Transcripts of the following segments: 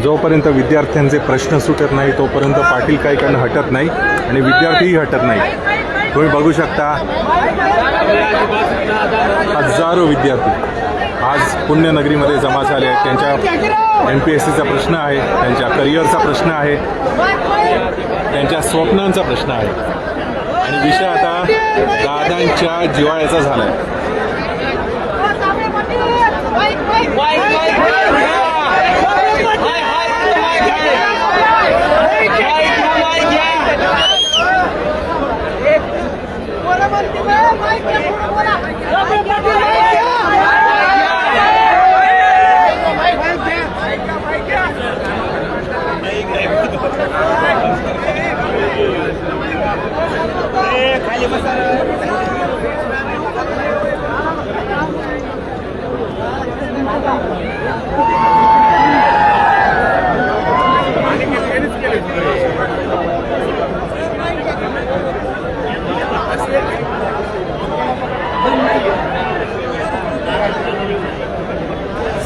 जोपर्यंत विद्यार्थ्यांचे प्रश्न सुटत नाही तोपर्यंत पाटील काही करणं हटत नाही आणि विद्यार्थीही हटत नाही। तुम्ही बघू शकता हजारो विद्यार्थी आज पुण्यनगरीमध्ये जमा झाले आहेत। त्यांच्या MPSCचा प्रश्न आहे, त्यांच्या करिअरचा प्रश्न आहे, त्यांच्या स्वप्नांचा प्रश्न आहे आणि विषय आता दादांच्या जिव्हाळ्याचा झाला आहे।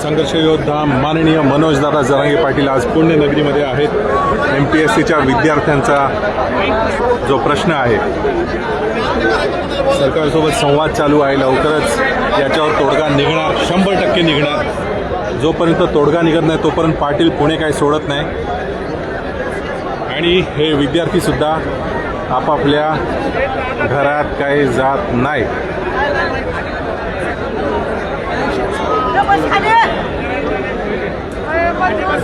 संघर्ष योद्धा माननीय मनोजदादा जरांगे पाटील आज पुण्यनगरीमध्ये आहेत। MPSCच्या विद्यार्थ्यांचा जो प्रश्न आहे सरकारसोबत संवाद चालू आहे, लवकरच याच्यावर तोडगा निघणार, 100% निघणार। जोपर्यंत तोडगा निघत नाही तोपर्यंत पाटील पुणे काही सोडत नाही आणि हे विद्यार्थीसुद्धा आपापल्या घरात काही जात नाही।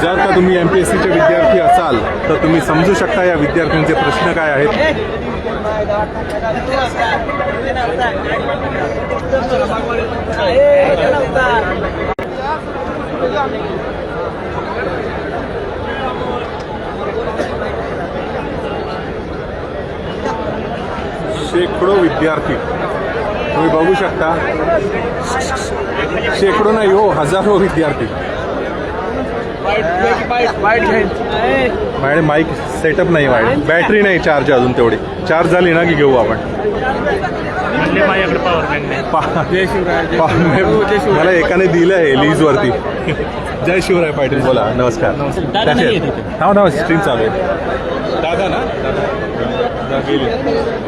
जर का तुम्ही MPSCचे विद्यार्थी असाल तर तुम्ही समजू शकता या विद्यार्थ्यांचे प्रश्न काय आहेत। शेकडो विद्यार्थी तुम्ही बघू शकता, शेकडो नाही हो, हजारो विद्यार्थी। मॅडम माईक सेटअप नाही, मॅडम बॅटरी नाही चार्ज अजून, तेवढी चार्ज झाली ना की घेऊ आपण। मला एकाने दिलं आहे लीजवरती। जय शिवराय पाटील बोला, नमस्कार। नाव नाव स्ट्रीम चालू आहे दादा ना, दादा गेले।